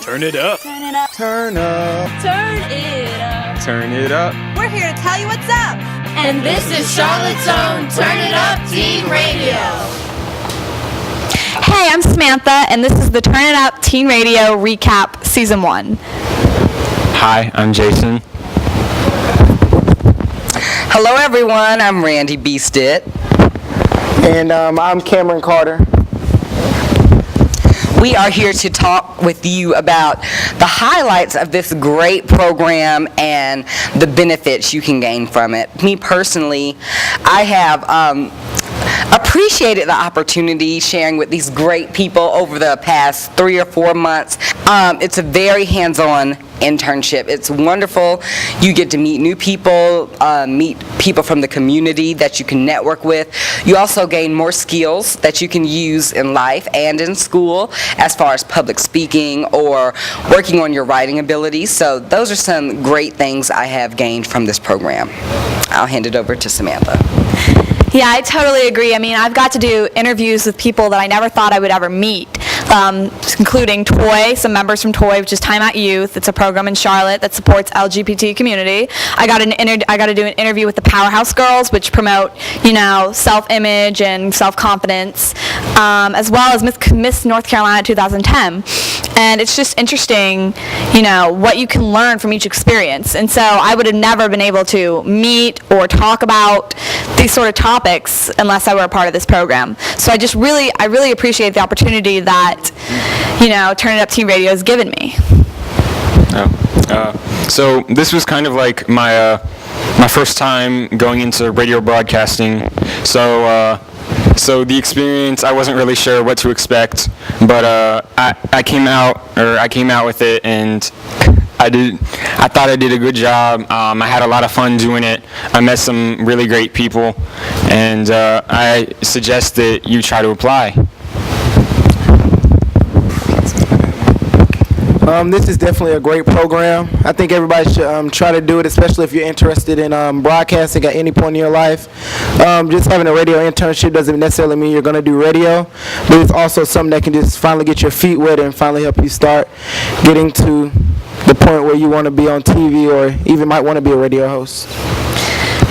Turn it up. Turn it up. Turn up. Turn it up. Turn it up. We're here to tell you what's up. And this is Charlotte's own Turn It Up Teen Radio. Hey, I'm Samantha, and this is the Turn It Up Teen Radio Recap Season 1. Hi, I'm Jason. Hello everyone, I'm Randy B. Stitt. And I'm Cameron Carter. We are here to talk with you about the highlights of this great program and the benefits you can gain from it. Me personally, I have appreciated the opportunity sharing with these great people over the past 3 or 4 months. It's a very hands-on internship. It's wonderful. You get to meet new people, meet people from the community that you can network with. You also gain more skills that you can use in life and in school as far as public speaking or working on your writing abilities. So those are some great things I have gained from this program. I'll hand it over to Samantha. Yeah, I totally agree. I mean, I've got to do interviews with people that I never thought I would ever meet, including TOY, some members from TOY, which is Time Out Youth. It's a program in Charlotte that supports LGBT community. I got to do an interview with the Powerhouse Girls, which promote, self-image and self-confidence, as well as Miss North Carolina 2010. And it's just interesting, what you can learn from each experience. And so I would have never been able to meet or talk about these sort of topics unless I were a part of this program. So I really appreciate the opportunity that, Turn It Up Teen Radio has given me. So this was kind of like my first time going into radio broadcasting. So the experience, I wasn't really sure what to expect, but I came out with it, and I thought I did a good job. I had a lot of fun doing it. I met some really great people, and I suggest that you try to apply. This is definitely a great program. I think everybody should try to do it, especially if you're interested in broadcasting at any point in your life. Just having a radio internship doesn't necessarily mean you're going to do radio, but it's also something that can just finally get your feet wet and finally help you start getting to the point where you want to be on TV or even might want to be a radio host.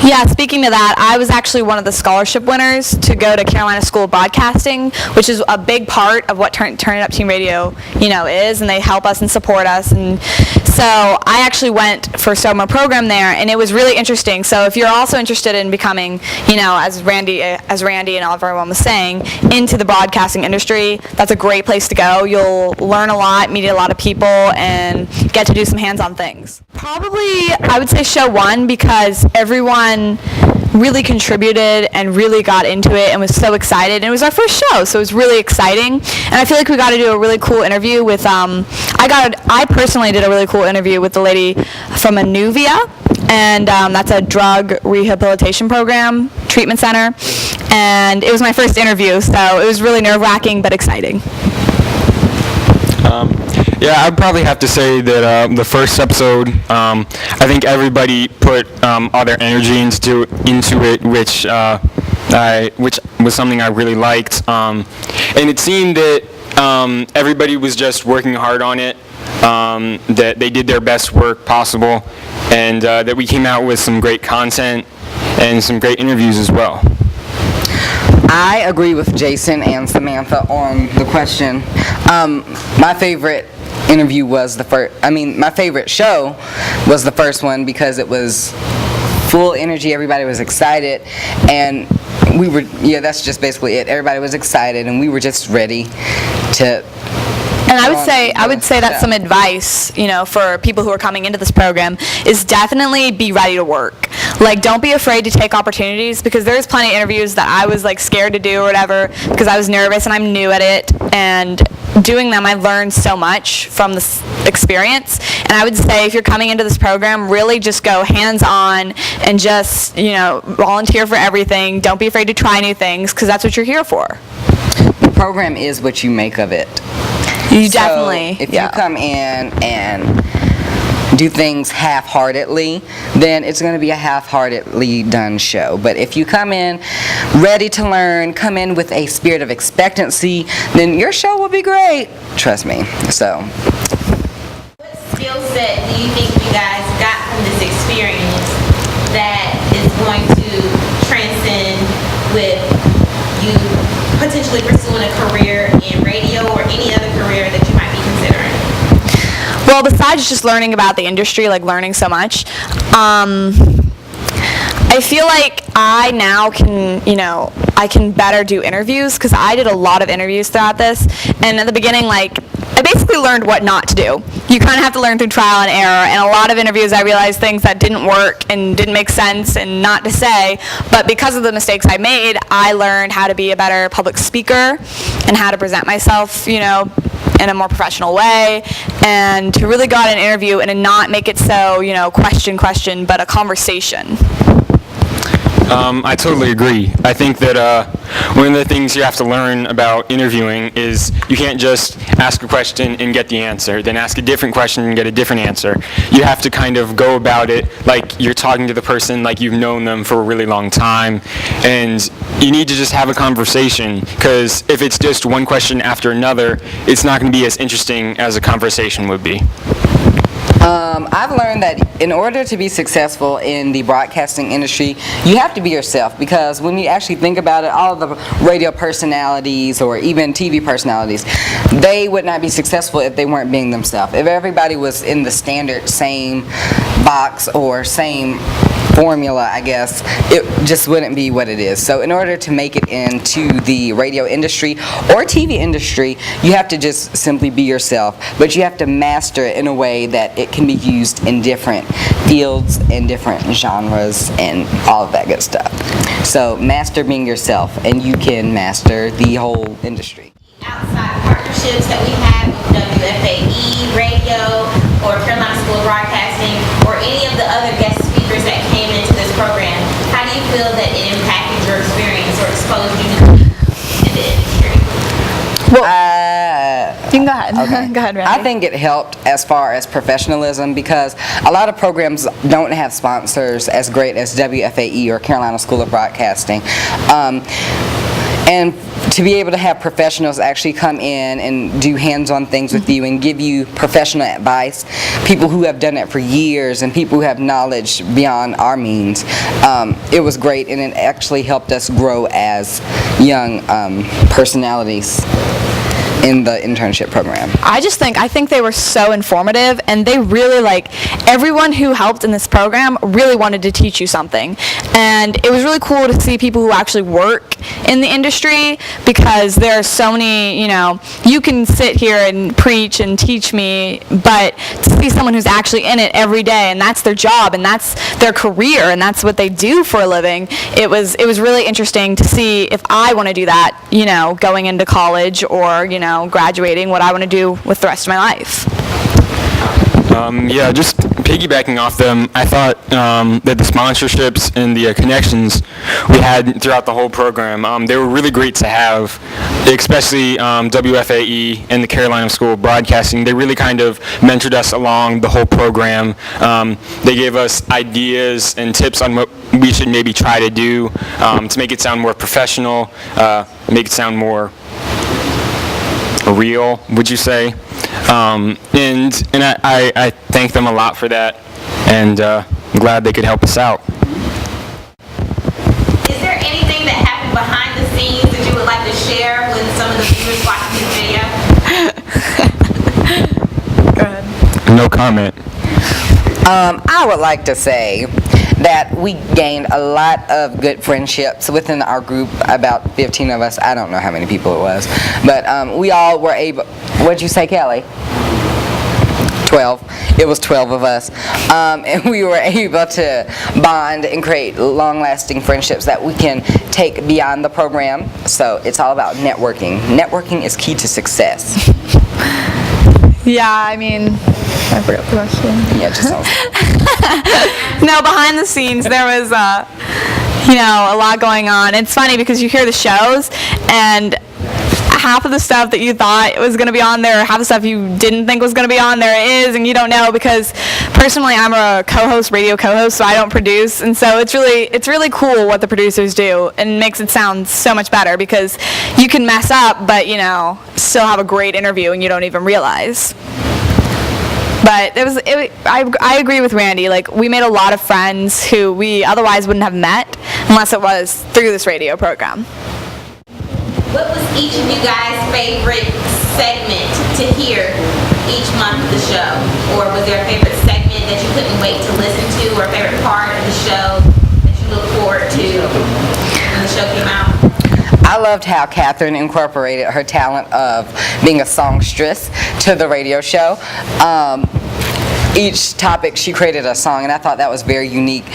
Yeah, speaking to that, I was actually one of the scholarship winners to go to Carolina School of Broadcasting, which is a big part of what Turn It Up Teen Radio, is, and they help us and support us. And so I actually went for a summer program there, and it was really interesting. So if you're also interested in becoming, as Randy and everyone was saying, into the broadcasting industry, that's a great place to go. You'll learn a lot, meet a lot of people, and get to do some hands-on things. Probably, I would say show 1, because everyone really contributed and really got into it and was so excited. And it was our first show, so it was really exciting. And I feel like we got to do a really cool interview with, I personally did a really cool interview with the lady from Anuvia, and that's a drug rehabilitation program, treatment center. And it was my first interview, so it was really nerve-wracking but exciting. Yeah, I'd probably have to say that the first episode, I think everybody put all their energy into it, which was something I really liked. And it seemed that everybody was just working hard on it, that they did their best work possible, and that we came out with some great content and some great interviews as well. I agree with Jason and Samantha on the question. My favorite interview was my favorite show was the first one because it was full energy. Everybody was excited, and that's just basically it. Everybody was excited, and we were just ready to. And I would say that's some advice, for people who are coming into this program, is definitely be ready to work. Like, don't be afraid to take opportunities, because there's plenty of interviews that I was scared to do or whatever because I was nervous and I'm new at it. And doing them, I learned so much from this experience. And I would say if you're coming into this program, really just go hands-on and just, volunteer for everything. Don't be afraid to try new things, because that's what you're here for. The program is what you make of it. Definitely. If you come in and do things half-heartedly, then it's going to be a half-heartedly done show. But if you come in ready to learn, come in with a spirit of expectancy, then your show will be great. Trust me. So mindset do you think you guys got from this experience that is going to transcend with you potentially pursuing a career in radio or any other career that you might be considering? Well, besides just learning about the industry, like learning so much, I feel like I now can, I can better do interviews because I did a lot of interviews throughout this. And at the beginning, I basically learned what not to do. You kind of have to learn through trial and error. And a lot of interviews, I realized things that didn't work and didn't make sense and not to say. But because of the mistakes I made, I learned how to be a better public speaker and how to present myself, in a more professional way, and to really go out and interview and to not make it so, question, but a conversation. I totally agree. I think that one of the things you have to learn about interviewing is you can't just ask a question and get the answer, then ask a different question and get a different answer. You have to kind of go about it like you're talking to the person like you've known them for a really long time, and you need to just have a conversation, because if it's just one question after another, it's not going to be as interesting as a conversation would be. I've learned that in order to be successful in the broadcasting industry, you have to be yourself, because when you actually think about it, all of the radio personalities or even TV personalities, they would not be successful if they weren't being themselves. If everybody was in the standard same box or same formula, I guess, it just wouldn't be what it is. So in order to make it into the radio industry or TV industry, you have to just simply be yourself, but you have to master it in a way that it can be used in different fields and different genres and all of that good stuff. So master being yourself, and you can master the whole industry. Outside partnerships that we have with WFAE Radio or Carolina School of Broadcasting or any of the other guest speakers that came into this program, how do you feel that it impacted your experience or exposed you to the industry? Well, you can go ahead. Okay. Go ahead, Randy. I think it helped as far as professionalism, because a lot of programs don't have sponsors as great as WFAE or Carolina School of Broadcasting. And to be able to have professionals actually come in and do hands-on things with you and give you professional advice, people who have done it for years and people who have knowledge beyond our means, it was great, and it actually helped us grow as young personalities in the internship program. I think they were so informative, and they really, everyone who helped in this program really wanted to teach you something. And it was really cool to see people who actually work in the industry, because there are so many, you can sit here and preach and teach me, but to see someone who's actually in it every day, and that's their job, and that's their career, and that's what they do for a living, it was really interesting to see if I want to do that, going into college or, graduating, what I want to do with the rest of my life. Yeah, just piggybacking off them, I thought that the sponsorships and the connections we had throughout the whole program, they were really great to have, especially WFAE and the Carolina School of Broadcasting. They really kind of mentored us along the whole program. They gave us ideas and tips on what we should maybe try to do to make it sound more professional, make it sound more real, would you say? And I thank them a lot for that, and I'm glad they could help us out. Is there anything that happened behind the scenes that you would like to share with some of the viewers watching this video? Go ahead. No comment. I would like to say that we gained a lot of good friendships within our group, about 15 of us. I don't know how many people it was, but we all were able, what'd you say, Kelly? 12. It was 12 of us, and we were able to bond and create long-lasting friendships that we can take beyond the program. So it's all about networking. Networking is key to success. Yeah, I forgot the question. Yeah, just No, behind the scenes, there was, a lot going on. It's funny because you hear the shows, and half of the stuff that you thought was going to be on there, half the stuff you didn't think was going to be on there is, and you don't know, because personally I'm a radio co-host, so I don't produce, and so it's really cool what the producers do, and makes it sound so much better, because you can mess up, but still have a great interview and you don't even realize. But I agree with Randy. Like, we made a lot of friends who we otherwise wouldn't have met unless it was through this radio program. What was each of you guys' favorite segment to hear each month of the show? Or was there a favorite segment that you couldn't wait to listen to, or a favorite part of the show that you look forward to when the show came out? I loved how Catherine incorporated her talent of being a songstress to the radio show. Each topic she created a song, and I thought that was very unique.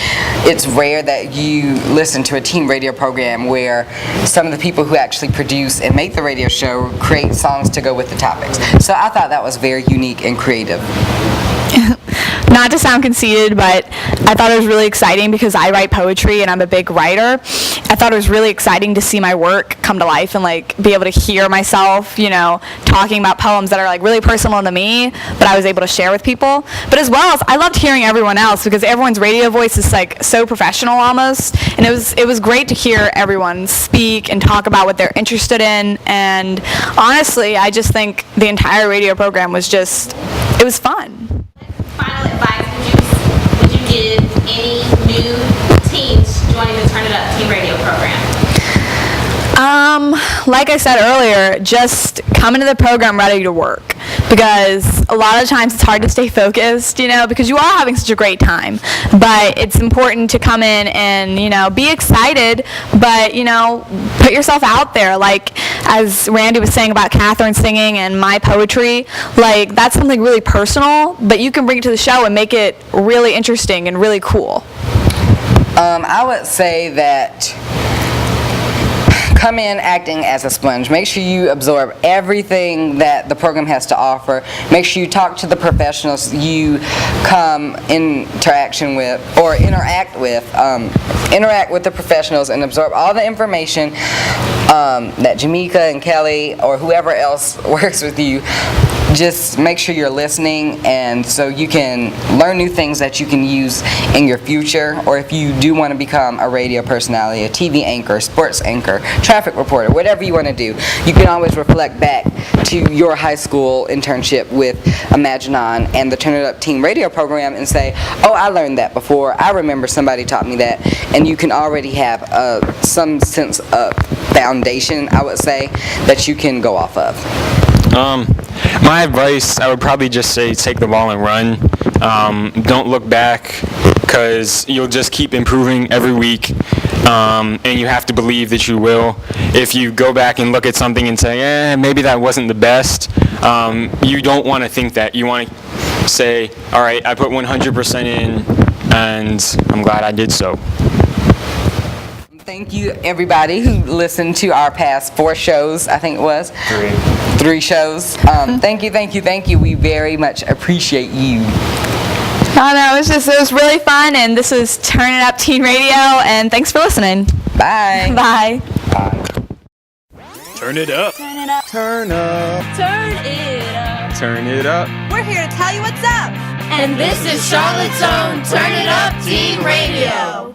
It's rare that you listen to a teen radio program where some of the people who actually produce and make the radio show create songs to go with the topics. So I thought that was very unique and creative. Not to sound conceited, but I thought it was really exciting because I write poetry and I'm a big writer. I thought it was really exciting to see my work come to life and like be able to hear myself, you know, talking about poems that are like really personal to me, but I was able to share with people. But as well as I loved hearing everyone else because everyone's radio voice is like so professional almost, and it was great to hear everyone speak and talk about what they're interested in. And honestly, I just think the entire radio program was it was fun. Final advice would you give any new teens joining the Turn It Up Teen Radio program? Like I said earlier, just come into the program ready to work, because a lot of times it's hard to stay focused, you know, because you are having such a great time. But it's important to come in and, you know, be excited, but, you know, put yourself out there. Like, as Randy was saying about Catherine singing and my poetry, like, that's something really personal, but you can bring it to the show and make it really interesting and really cool. I would say that come in acting as a sponge. Make sure you absorb everything that the program has to offer. Make sure you talk to the professionals you come in interaction with or interact with. Interact with the professionals and absorb all the information that Jamaica and Kelly or whoever else works with you. Just make sure you're listening, and so you can learn new things that you can use in your future, or if you do want to become a radio personality, a TV anchor, sports anchor, traffic reporter, whatever you want to do, you can always reflect back to your high school internship with Imaginon and the Turn It Up Teen Radio program and say, oh, I learned that before, I remember somebody taught me that, and you can already have some sense of foundation, I would say, that you can go off of. My advice, I would probably just say take the ball and run. Don't look back, because you'll just keep improving every week, and you have to believe that you will. If you go back and look at something and say, maybe that wasn't the best, you don't want to think that. You want to say, all right, I put 100% in, and I'm glad I did so. Thank you, everybody who listened to our past 4 shows, I think it was. 3 shows. Thank you. We very much appreciate you. It was really fun, and this is Turn It Up Teen Radio, and thanks for listening. Bye. Bye. Turn it up. Turn it up. Turn up. Turn it up. Turn it up. We're here to tell you what's up. And this is Charlotte's own Turn It Up Teen Radio.